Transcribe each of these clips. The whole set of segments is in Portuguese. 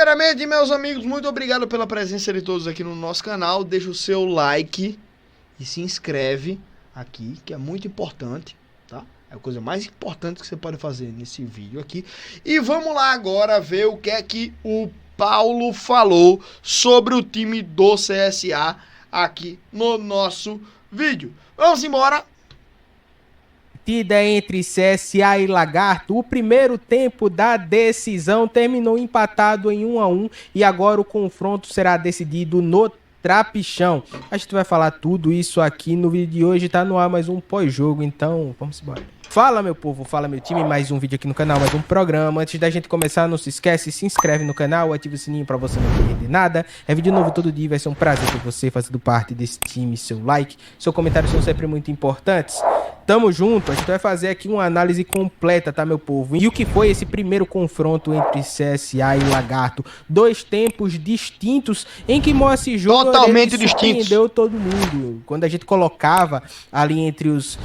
Primeiramente, meus amigos, muito obrigado pela presença de todos aqui no nosso canal. Deixa o seu like e se inscreve aqui, que é muito importante, tá? É a coisa mais importante que você pode fazer nesse vídeo aqui. E vamos lá agora ver o que é que o Paulo falou sobre o time do CSA aqui no nosso vídeo. Vamos embora! Partida entre CSA e Lagarto, o primeiro tempo da decisão terminou empatado em 1-1 e agora o confronto será decidido no Trapichão. A gente vai falar tudo isso aqui no vídeo de hoje, tá no ar mais um pós-jogo, então vamos embora. Fala meu povo, fala meu time, mais um vídeo aqui no canal, mais um programa. Antes da gente começar, não se esquece, se inscreve no canal, ativa o sininho pra você não perder nada. É vídeo novo todo dia, vai ser um prazer ter você fazendo parte desse time, seu like, seu comentário são sempre muito importantes. Tamo junto, a gente vai fazer aqui uma análise completa, tá, meu povo? E o que foi esse primeiro confronto entre CSA e Lagarto? Dois tempos distintos em que Moacir Júnior Totalmente distintos. Surpreendeu todo mundo. Quando a gente colocava ali entre os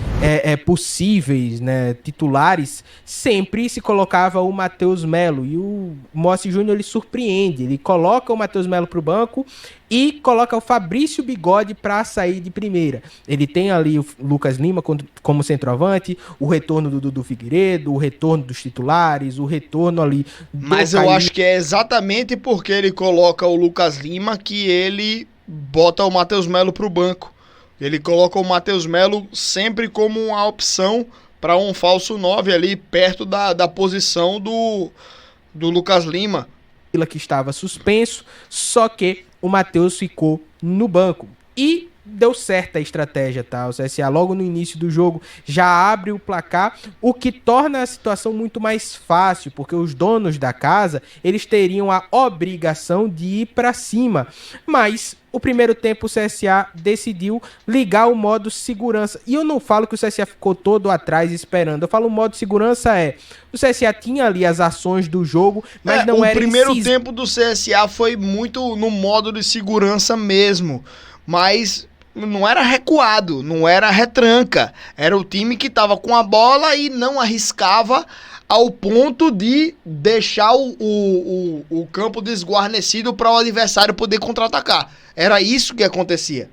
possíveis, né, titulares, sempre se colocava o Matheus Melo. E o Moacir Júnior, ele surpreende. Ele coloca o Matheus Melo pro banco e coloca o Fabrício Bigode para sair de primeira. Ele tem ali o Lucas Lima como centroavante, o retorno do Dudu Figueiredo, o retorno dos titulares, o retorno ali do Mas eu acho que é exatamente porque ele coloca o Lucas Lima que ele bota o Matheus Melo pro banco. Ele coloca o Matheus Melo sempre como uma opção para um falso 9 ali perto da posição do Lucas Lima. Que estava suspenso, só que o Matheus ficou no banco. E deu certo a estratégia, tá? O CSA logo no início do jogo já abre o placar, o que torna a situação muito mais fácil, porque os donos da casa, eles teriam a obrigação de ir para cima. Mas o primeiro tempo o CSA decidiu ligar o modo segurança. E eu não falo que o CSA ficou todo atrás esperando. Eu falo o modo segurança o CSA tinha ali as ações do jogo, mas não era... O primeiro tempo do CSA foi muito no modo de segurança mesmo. Mas não era recuado, não era retranca. Era o time que estava com a bola e não arriscava ao ponto de deixar o campo desguarnecido para o adversário poder contra-atacar. Era isso que acontecia.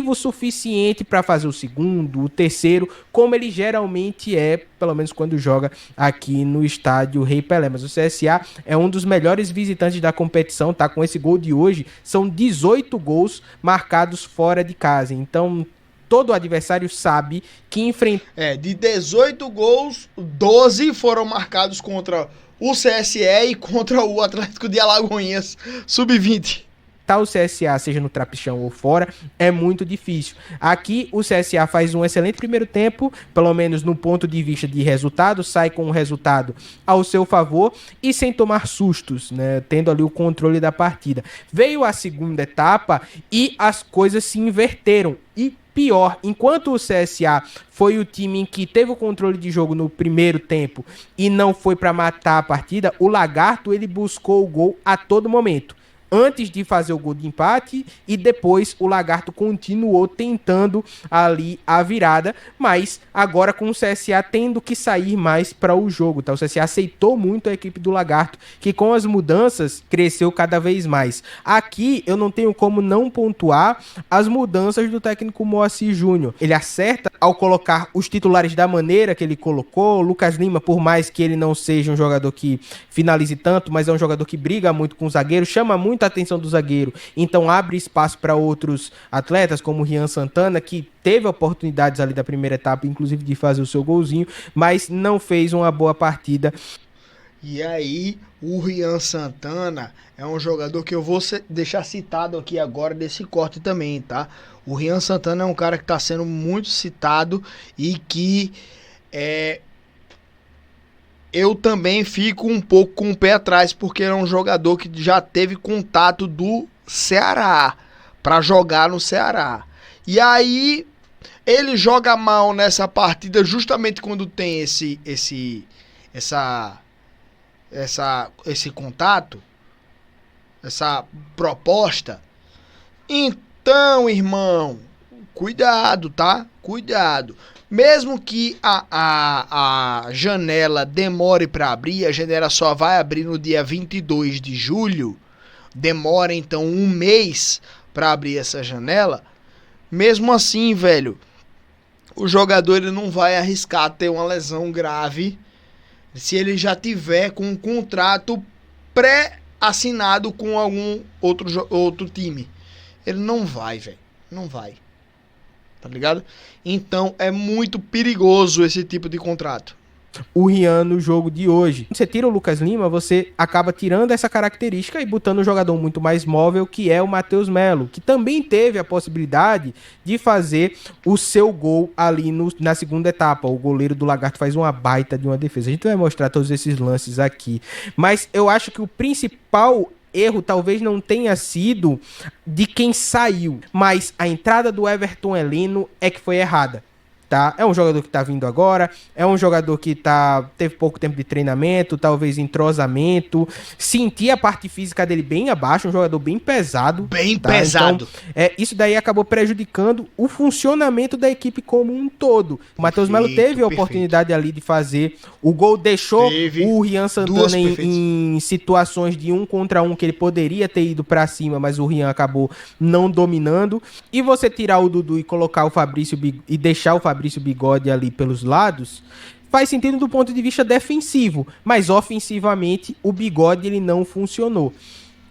O suficiente para fazer o segundo, o terceiro, como ele geralmente é, pelo menos quando joga aqui no estádio Rei Pelé. Mas o CSA é um dos melhores visitantes da competição, tá? Com esse gol de hoje, são 18 gols marcados fora de casa. Então, todo adversário sabe que enfrenta... de 18 gols, 12 foram marcados contra o CSE e contra o Atlético de Alagoinhas, sub-20. O CSA, seja no Trapichão ou fora, é muito difícil. Aqui o CSA faz um excelente primeiro tempo, pelo menos no ponto de vista de resultado, sai com o resultado ao seu favor e sem tomar sustos, né, tendo ali o controle da partida. Veio a segunda etapa e as coisas se inverteram. E pior, enquanto o CSA foi o time em que teve o controle de jogo no primeiro tempo e não foi para matar a partida, o Lagarto ele buscou o gol a todo momento. Antes de fazer o gol de empate e depois o Lagarto continuou tentando ali a virada, mas agora com o CSA tendo que sair mais para o jogo, tá? O CSA aceitou muito a equipe do Lagarto, que com as mudanças cresceu cada vez mais. Aqui eu não tenho como não pontuar as mudanças do técnico Moacir Júnior. Ele acerta ao colocar os titulares da maneira que ele colocou. O Lucas Lima, por mais que ele não seja um jogador que finalize tanto, mas é um jogador que briga muito com o zagueiro, chama muito a atenção do zagueiro, então abre espaço para outros atletas, como o Rian Santana, que teve oportunidades ali da primeira etapa, inclusive de fazer o seu golzinho, mas não fez uma boa partida. E aí, o Rian Santana é um jogador que eu vou deixar citado aqui agora desse corte também, tá? O Rian Santana é um cara que está sendo muito citado e que eu também fico um pouco com o pé atrás, porque ele é um jogador que já teve contato do Ceará, para jogar no Ceará. E aí, ele joga mal nessa partida justamente quando tem esse contato, essa proposta. Então, irmão, cuidado, tá? Cuidado. Mesmo que a janela demore para abrir, a janela só vai abrir no dia 22 de julho, demora então um mês para abrir essa janela, mesmo assim, velho, o jogador ele não vai arriscar ter uma lesão grave se ele já tiver com um contrato pré-assinado com algum outro time. Ele não vai, velho. Não vai. Tá ligado? Então é muito perigoso esse tipo de contrato. O Rian no jogo de hoje. Você tira o Lucas Lima, você acaba tirando essa característica e botando um jogador muito mais móvel, que é o Matheus Melo, que também teve a possibilidade de fazer o seu gol ali na segunda etapa. O goleiro do Lagarto faz uma baita de uma defesa. A gente vai mostrar todos esses lances aqui. Mas eu acho que o principal erro talvez não tenha sido de quem saiu, mas a entrada do Everton Heleno é que foi errada. Tá? É um jogador que tá vindo agora, é um jogador que teve pouco tempo de treinamento, talvez entrosamento, senti a parte física dele bem abaixo, um jogador bem pesado. Bem pesado. Então, isso daí acabou prejudicando o funcionamento da equipe como um todo. O Matheus Melo teve a oportunidade ali de fazer o gol, deixou o Rian Santana em situações de 1 contra 1 que ele poderia ter ido pra cima, mas o Rian acabou não dominando. E você tirar o Dudu e colocar o Fabrício e deixar o Fabrício Bigode ali pelos lados, faz sentido do ponto de vista defensivo, mas ofensivamente o Bigode ele não funcionou.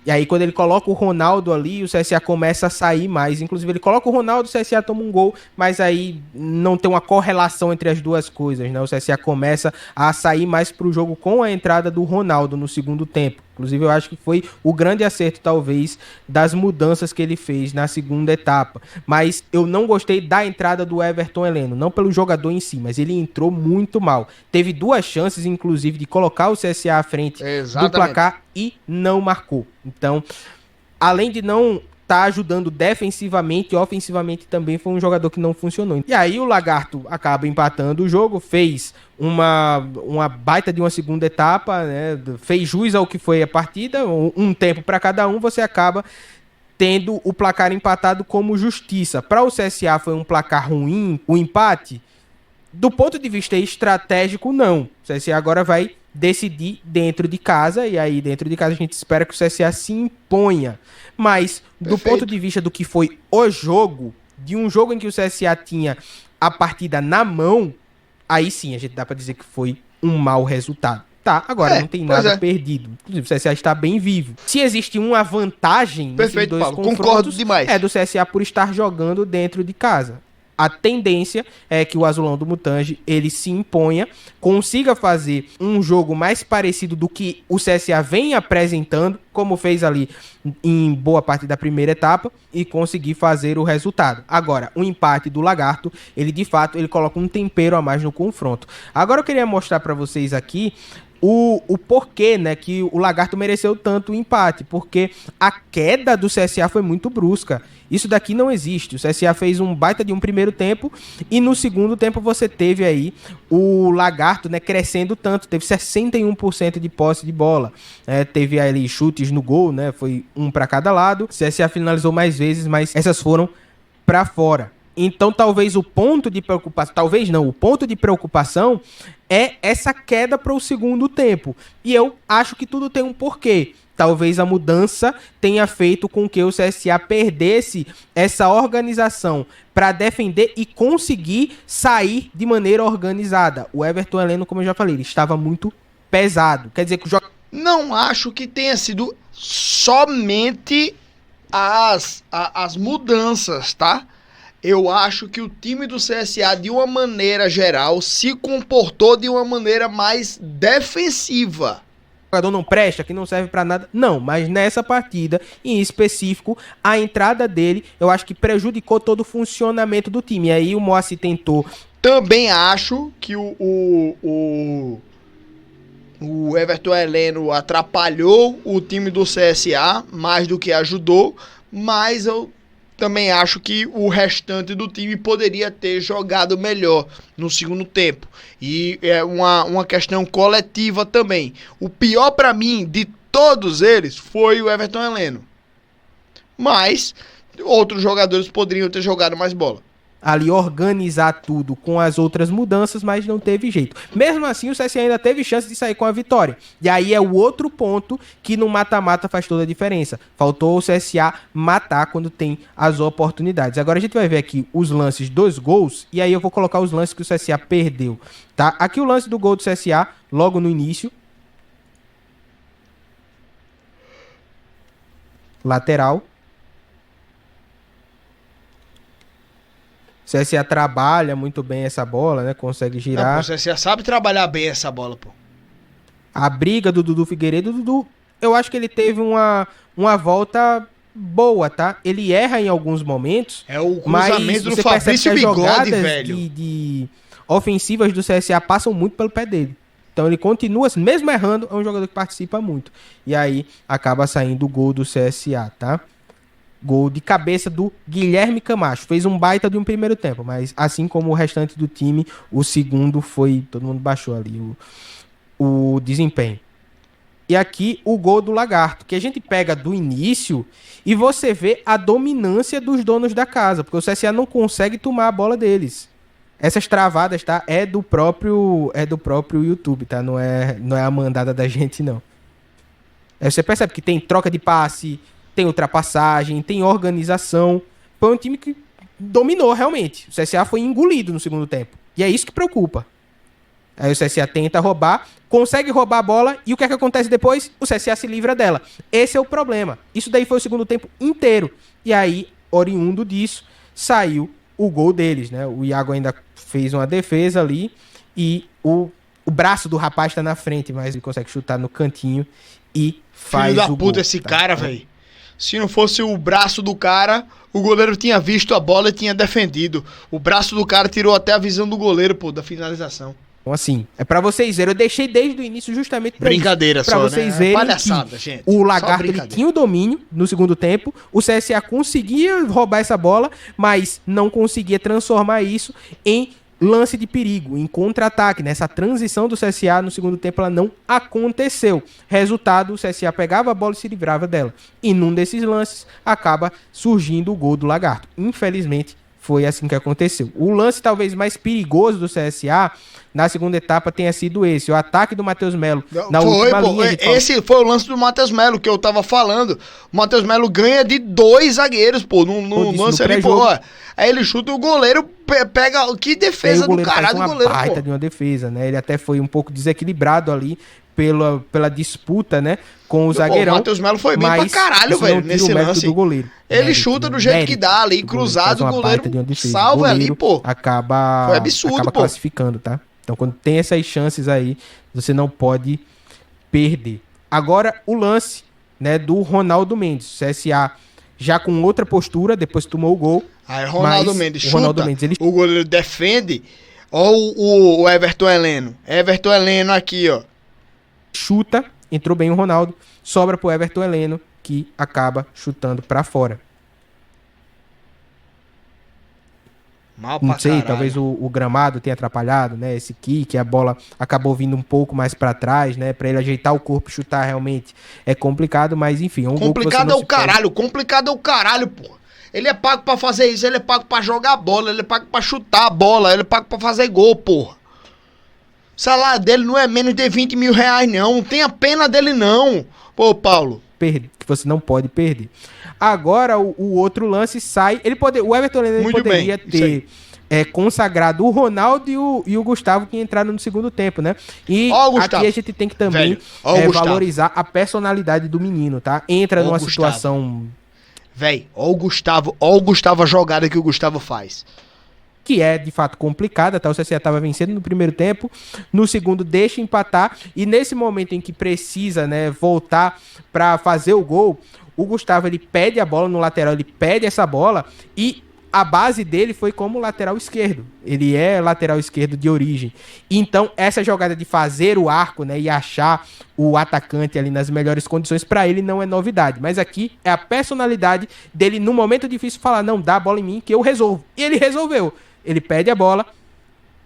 E aí quando ele coloca o Ronaldo ali, o CSA começa a sair mais. Inclusive ele coloca o Ronaldo, o CSA toma um gol, mas aí não tem uma correlação entre as duas coisas, né? O CSA começa a sair mais pro jogo com a entrada do Ronaldo no segundo tempo. Inclusive eu acho que foi o grande acerto talvez das mudanças que ele fez na segunda etapa. Mas eu não gostei da entrada do Everton Heleno, não pelo jogador em si, mas ele entrou muito mal. Teve 2 chances inclusive de colocar o CSA à frente do placar e não marcou. Então, além de não tá ajudando defensivamente e ofensivamente também foi um jogador que não funcionou. E aí o Lagarto acaba empatando o jogo, fez uma baita de uma segunda etapa, né? Fez jus ao que foi a partida, um tempo para cada um, você acaba tendo o placar empatado como justiça. Para o CSA foi um placar ruim, o empate. Do ponto de vista estratégico, não. O CSA agora vai decidir dentro de casa, e aí dentro de casa a gente espera que o CSA se imponha. Mas, do ponto de vista do que foi o jogo, de um jogo em que o CSA tinha a partida na mão, aí sim a gente dá pra dizer que foi um mau resultado. Tá, agora não tem nada perdido. Inclusive, o CSA está bem vivo. Se existe uma vantagem nesses dois confrontos, concordo demais. É do CSA por estar jogando dentro de casa. A tendência é que o Azulão do Mutange, ele se imponha, consiga fazer um jogo mais parecido do que o CSA vem apresentando, como fez ali em boa parte da primeira etapa, e conseguir fazer o resultado. Agora, o empate do Lagarto, ele de fato, ele coloca um tempero a mais no confronto. Agora eu queria mostrar para vocês aqui o porquê, né, que o Lagarto mereceu tanto o empate, porque a queda do CSA foi muito brusca. Isso daqui não existe. O CSA fez um baita de um primeiro tempo e no segundo tempo você teve aí o Lagarto, né, crescendo tanto. Teve 61% de posse de bola. Teve ali chutes no gol, né, foi um para cada lado. O CSA finalizou mais vezes, mas essas foram para fora. Então talvez o ponto de preocupação, talvez não, o ponto de preocupação é essa queda para o segundo tempo. E eu acho que tudo tem um porquê. Talvez a mudança tenha feito com que o CSA perdesse essa organização para defender e conseguir sair de maneira organizada. O Everton Heleno, como eu já falei, ele estava muito pesado. Quer dizer que o jogo... Não acho que tenha sido somente as mudanças, tá? Eu acho que o time do CSA, de uma maneira geral, se comportou de uma maneira mais defensiva. O jogador não presta, que não serve pra nada. Não, mas nessa partida, em específico, a entrada dele, eu acho que prejudicou todo o funcionamento do time. E aí o Moacir tentou... Também acho que o Everton Heleno atrapalhou o time do CSA mais do que ajudou, mas eu também acho que o restante do time poderia ter jogado melhor no segundo tempo. E é uma questão coletiva também. O pior para mim de todos eles foi o Everton Heleno. Mas outros jogadores poderiam ter jogado mais bola. ali organizar tudo com as outras mudanças, mas não teve jeito. Mesmo assim, o CSA ainda teve chance de sair com a vitória. E aí é o outro ponto que no mata-mata faz toda a diferença. Faltou o CSA matar quando tem as oportunidades. Agora a gente vai ver aqui os lances dos gols, e aí eu vou colocar os lances que o CSA perdeu, tá? Aqui o lance do gol do CSA, logo no início. Lateral. O CSA trabalha muito bem essa bola, né? Consegue girar. Não, o CSA sabe trabalhar bem essa bola, pô. A briga do Dudu Figueiredo, Dudu, eu acho que ele teve uma volta boa, tá? Ele erra em alguns momentos. É o cruzamento do Fabrício Bigode, velho. De ofensivas do CSA passam muito pelo pé dele. Então ele continua, assim, mesmo errando, é um jogador que participa muito. E aí acaba saindo o gol do CSA, tá? Gol de cabeça do Guilherme Camacho. Fez um baita de um primeiro tempo, mas assim como o restante do time, o segundo foi... Todo mundo baixou ali o desempenho. E aqui o gol do Lagarto, que a gente pega do início e você vê a dominância dos donos da casa, porque o CSA não consegue tomar a bola deles. Essas travadas, tá? É do próprio YouTube, tá? Não é a mandada da gente, não. Aí você percebe que tem troca de passe, tem ultrapassagem, tem organização. Foi um time que dominou realmente. O CSA foi engolido no segundo tempo. E é isso que preocupa. Aí o CSA tenta roubar, consegue roubar a bola e o que é que acontece depois? O CSA se livra dela. Esse é o problema. Isso daí foi o segundo tempo inteiro. E aí, oriundo disso, saiu o gol deles, né? O Iago ainda fez uma defesa ali e o braço do rapaz tá na frente, mas ele consegue chutar no cantinho e faz o gol. Filho da puta esse cara, velho. Se não fosse o braço do cara, o goleiro tinha visto a bola e tinha defendido. O braço do cara tirou até a visão do goleiro, pô, da finalização. Então, assim, é pra vocês verem. Eu deixei desde o início justamente pra brincadeira isso, pra só, vocês né? verem Palhaçada, que gente. o Lagarto ele tinha o domínio no segundo tempo. O CSA conseguia roubar essa bola, mas não conseguia transformar isso em lance de perigo, em contra-ataque. Nessa transição do CSA no segundo tempo, ela não aconteceu. Resultado, o CSA pegava a bola e se livrava dela. E num desses lances, acaba surgindo o gol do Lagarto. Infelizmente, foi assim que aconteceu. O lance talvez mais perigoso do CSA na segunda etapa tenha sido esse. O ataque do Matheus Melo na última linha. Esse foi o lance do Matheus Melo que eu tava falando. O Matheus Melo ganha de 2 zagueiros, pô, no lance ali, pô. Aí ele chuta, o goleiro pega... Que defesa do caralho do goleiro, pô. Baita de uma defesa, né? Ele até foi um pouco desequilibrado ali pela disputa, né, com o zagueirão. O Matheus Melo foi bem pra caralho, velho, nesse lance. Do goleiro. Ele chuta do jeito que dá ali, cruzado, o goleiro salva ali, pô. Foi absurdo, acaba pô. Classificando, tá? Então, quando tem essas chances aí, você não pode perder. Agora, o lance, né, do Ronaldo Mendes. O CSA já com outra postura, depois tomou o gol. Aí Ronaldo Mendes chuta, Ronaldo Mendes, o goleiro defende. Ó o Everton Heleno. Everton Heleno aqui, ó. Chuta, entrou bem o Ronaldo, sobra pro Everton Heleno, que acaba chutando pra fora. Mal pra Não sei, caralho. talvez o gramado tenha atrapalhado, né? Esse kick, a bola acabou vindo um pouco mais pra trás, né? Pra ele ajeitar o corpo e chutar realmente é complicado, mas enfim. É um complicado é o caralho, complicado é o caralho, pô. Ele é pago pra fazer isso, ele é pago pra jogar bola, ele é pago pra chutar a bola, ele é pago pra fazer gol, porra. O salário dele não é menos de 20 mil reais, não. Não tenha pena dele, não. Pô, Paulo. Que você não pode perder. Agora, o outro lance sai... O Everton Heleno poderia ter consagrado o Ronaldo e o Gustavo, que entraram no segundo tempo, né? E aqui a gente tem que também valorizar a personalidade do menino, tá? Entra numa situação... Véi, ó o Gustavo, a jogada que o Gustavo faz. Que é, de fato, complicada, tá? O CSA estava vencendo no primeiro tempo, no segundo deixa empatar, e nesse momento em que precisa, né, voltar para fazer o gol, o Gustavo, ele pede a bola no lateral, ele pede essa bola, e a base dele foi como lateral esquerdo. Ele é lateral esquerdo de origem. Então, essa jogada de fazer o arco, né, e achar o atacante ali nas melhores condições, para ele não é novidade. Mas aqui é a personalidade dele, no momento difícil, falar, não, dá a bola em mim que eu resolvo. E ele resolveu. Ele pede a bola,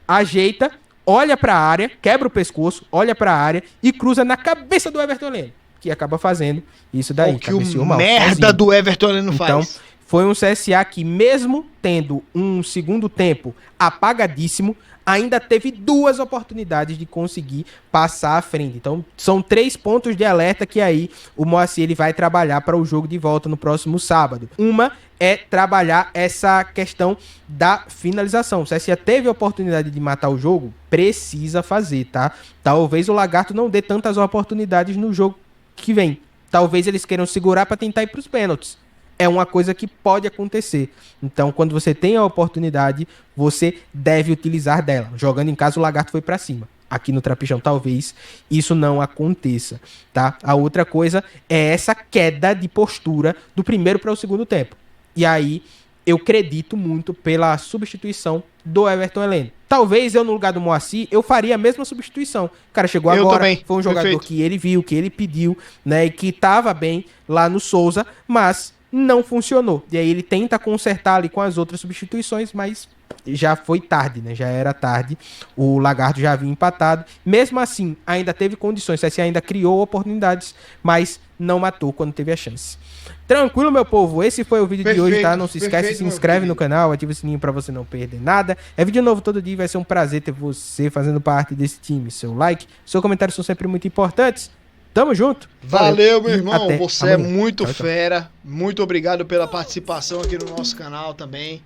ajeita, olha pra área, quebra o pescoço, olha pra área e cruza na cabeça do Everton Heleno, que acaba fazendo isso daí. O que o merda do Everton Heleno faz. Então, Foi um CSA que, mesmo tendo um segundo tempo apagadíssimo, ainda teve 2 oportunidades de conseguir passar à frente. Então, são 3 pontos de alerta que aí o Moacir ele vai trabalhar para o jogo de volta no próximo sábado. Uma é trabalhar essa questão da finalização. O CSA teve a oportunidade de matar o jogo, precisa fazer, tá? Talvez o Lagarto não dê tantas oportunidades no jogo que vem. Talvez eles queiram segurar para tentar ir para os pênaltis. É uma coisa que pode acontecer. Então, quando você tem a oportunidade, você deve utilizar dela. Jogando em casa, o Lagarto foi para cima. Aqui no Trapichão, talvez isso não aconteça, tá? A outra coisa é essa queda de postura do primeiro para o segundo tempo. E aí, eu acredito muito pela substituição do Everton Heleno. Talvez eu, no lugar do Moacir, eu faria a mesma substituição. O cara chegou agora, também. foi um jogador Perfeito. que ele viu, que ele pediu, né? E que tava bem lá no Souza, mas não funcionou. E aí ele tenta consertar ali com as outras substituições, mas já foi tarde, né? Já era tarde. O Lagarto já havia empatado. Mesmo assim, ainda teve condições. O CSA ainda criou oportunidades, mas não matou quando teve a chance. Tranquilo, meu povo? Esse foi o vídeo de hoje, tá? Não se esquece, se inscreve no canal, ativa o sininho pra você não perder nada. É vídeo novo todo dia, vai ser um prazer ter você fazendo parte desse time. Seu like, seu comentário são sempre muito importantes. Tamo junto. Valeu, meu irmão. Até Você é amanhã. muito Tchau, tchau. fera. Muito obrigado pela participação aqui no nosso canal também.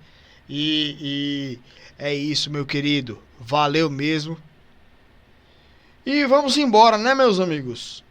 E é isso, meu querido. Valeu mesmo. E vamos embora, né, meus amigos?